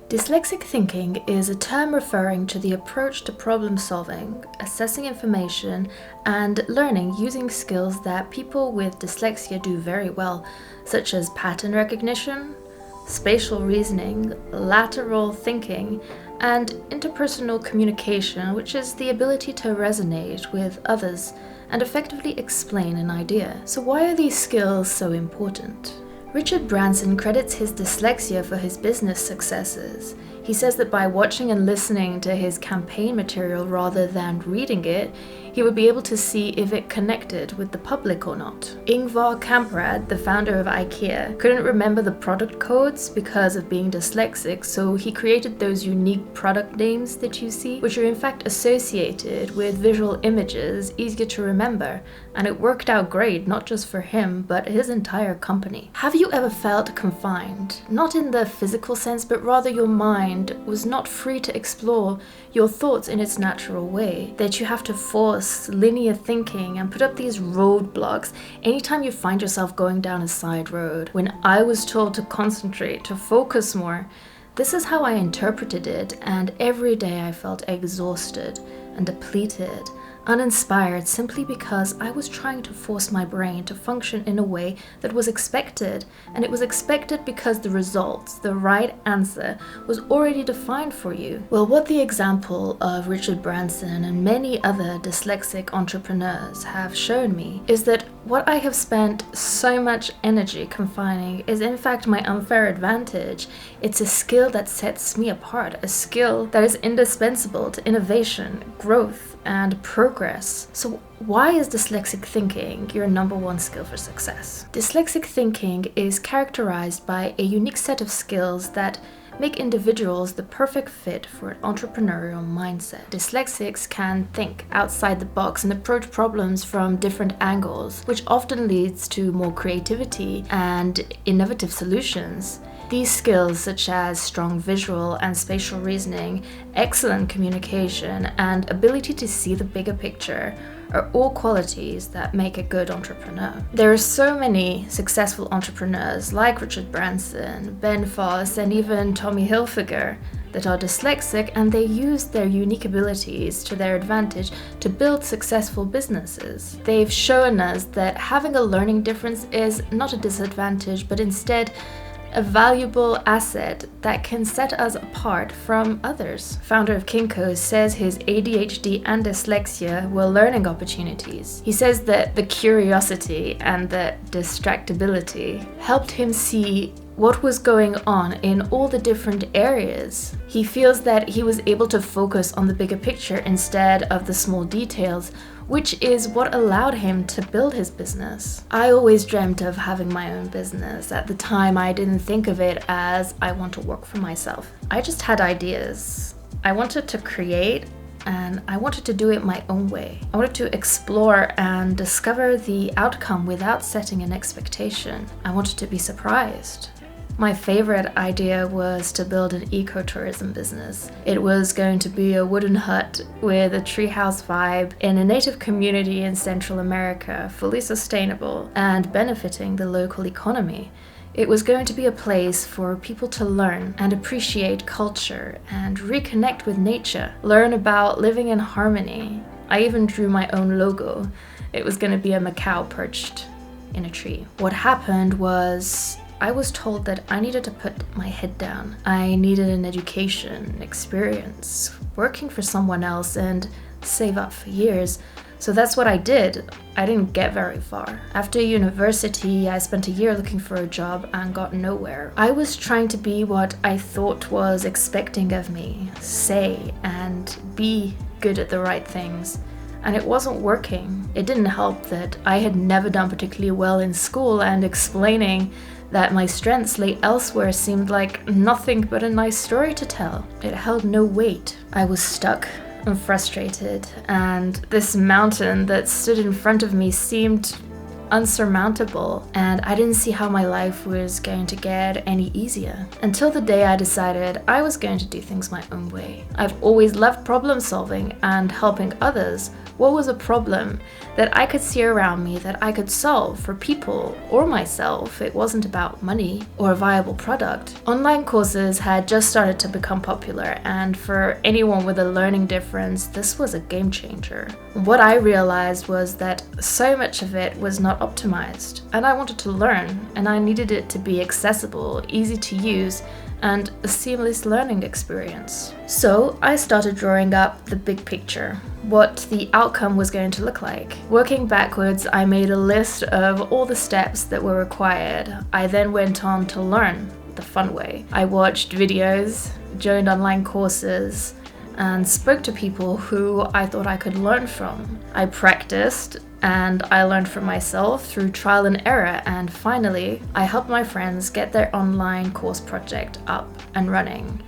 Dyslexic thinking is a term referring to the approach to problem solving, assessing information, and learning using skills that people with dyslexia do very well, such as pattern recognition, spatial reasoning, lateral thinking, and interpersonal communication, which is the ability to resonate with others and effectively explain an idea. So why are these skills so important? Richard Branson credits his dyslexia for his business successes. He says that by watching and listening to his campaign material rather than reading it, he would be able to see if it connected with the public or not. Ingvar Kamprad, the founder of IKEA, couldn't remember the product codes because of being dyslexic, so he created those unique product names that you see, which are in fact associated with visual images easier to remember, and it worked out great, not just for him, but his entire company. Have you ever felt confined? Not in the physical sense, but rather your mind was not free to explore your thoughts in its natural way, that you have to force linear thinking and put up these roadblocks anytime you find yourself going down a side road. When I was told to concentrate, to focus more, this is how I interpreted it, and every day I felt exhausted and depleted, uninspired, simply because I was trying to force my brain to function in a way that was expected, and it was expected because the results, the right answer, was already defined for you. Well, what the example of Richard Branson and many other dyslexic entrepreneurs have shown me is that what I have spent so much energy confining is in fact my unfair advantage. It's a skill that sets me apart, a skill that is indispensable to innovation, growth, and progress. So why is dyslexic thinking your number one skill for success? Dyslexic thinking is characterized by a unique set of skills that make individuals the perfect fit for an entrepreneurial mindset. Dyslexics can think outside the box and approach problems from different angles, which often leads to more creativity and innovative solutions. These skills, such as strong visual and spatial reasoning, excellent communication, and ability to see the bigger picture, are all qualities that make a good entrepreneur. There are so many successful entrepreneurs like Richard Branson, Ben Foss, and even Tommy Hilfiger that are dyslexic, and they use their unique abilities to their advantage to build successful businesses. They've shown us that having a learning difference is not a disadvantage, but instead a valuable asset that can set us apart from others. Founder of Kinko says his ADHD and dyslexia were learning opportunities. He says that the curiosity and the distractibility helped him see what was going on in all the different areas. He feels that he was able to focus on the bigger picture instead of the small details, which is what allowed him to build his business. I always dreamt of having my own business. At the time, I didn't think of it as I want to work for myself. I just had ideas. I wanted to create, and I wanted to do it my own way. I wanted to explore and discover the outcome without setting an expectation. I wanted to be surprised. My favorite idea was to build an ecotourism business. It was going to be a wooden hut with a treehouse vibe in a native community in Central America, fully sustainable and benefiting the local economy. It was going to be a place for people to learn and appreciate culture and reconnect with nature, learn about living in harmony. I even drew my own logo. It was going to be a macaw perched in a tree. What happened was I was told that I needed to put my head down. I needed an education, experience, working for someone else, and save up for years. So that's what I did. I didn't get very far. After university, I spent a year looking for a job and got nowhere. I was trying to be what I thought was expecting of me, say and be good at the right things. And it wasn't working. It didn't help that I had never done particularly well in school, and explaining that my strengths lay elsewhere seemed like nothing but a nice story to tell. It held no weight. I was stuck and frustrated, and this mountain that stood in front of me seemed unsurmountable, and I didn't see how my life was going to get any easier. Until the day I decided I was going to do things my own way. I've always loved problem solving and helping others, What was a problem that I could see around me that I could solve for people or myself? It wasn't about money or a viable product. Online courses had just started to become popular, and for anyone with a learning difference, this was a game changer. What I realized was that so much of it was not optimized, and I wanted to learn, and I needed it to be accessible, easy to use, and a seamless learning experience. So I started drawing up the big picture, what the outcome was going to look like. Working backwards, I made a list of all the steps that were required. I then went on to learn the fun way. I watched videos, joined online courses, and spoke to people who I thought I could learn from. I practiced and I learned from myself through trial and error, and finally, I helped my friends get their online course project up and running,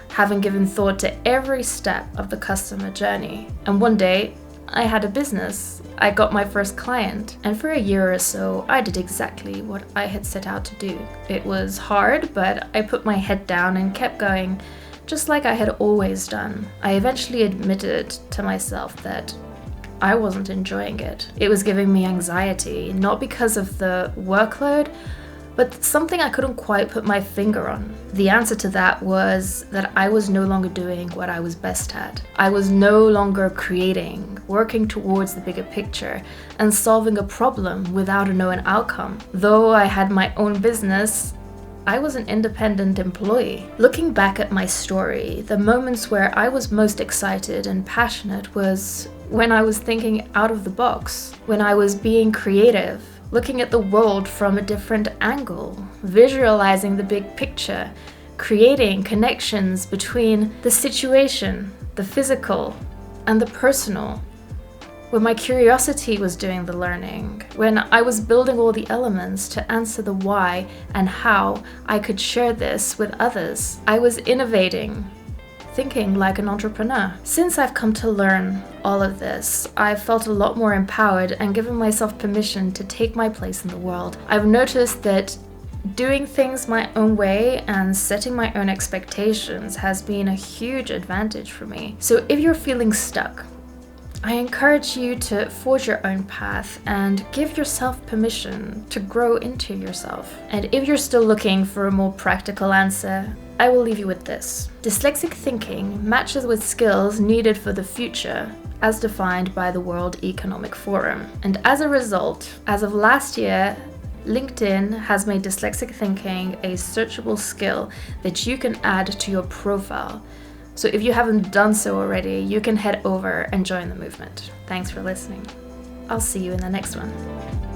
having given thought to every step of the customer journey. And one day, I had a business. I got my first client, and for a year or so, I did exactly what I had set out to do. It was hard, but I put my head down and kept going, just like I had always done. I eventually admitted to myself that I wasn't enjoying it. It was giving me anxiety, not because of the workload, but something I couldn't quite put my finger on. The answer to that was that I was no longer doing what I was best at. I was no longer creating, working towards the bigger picture, and solving a problem without a known outcome. Though I had my own business, I was an independent employee. Looking back at my story, the moments where I was most excited and passionate was when I was thinking out of the box, when I was being creative, looking at the world from a different angle, visualizing the big picture, creating connections between the situation, the physical, and the personal. When my curiosity was doing the learning, when I was building all the elements to answer the why and how I could share this with others. I was innovating, thinking like an entrepreneur. Since I've come to learn all of this, I've felt a lot more empowered and given myself permission to take my place in the world. I've noticed that doing things my own way and setting my own expectations has been a huge advantage for me. So if you're feeling stuck, I encourage you to forge your own path and give yourself permission to grow into yourself. And if you're still looking for a more practical answer, I will leave you with this. Dyslexic thinking matches with skills needed for the future as defined by the World Economic Forum. And as a result, as of last year, LinkedIn has made dyslexic thinking a searchable skill that you can add to your profile. So if you haven't done so already, you can head over and join the movement. Thanks for listening. I'll see you in the next one.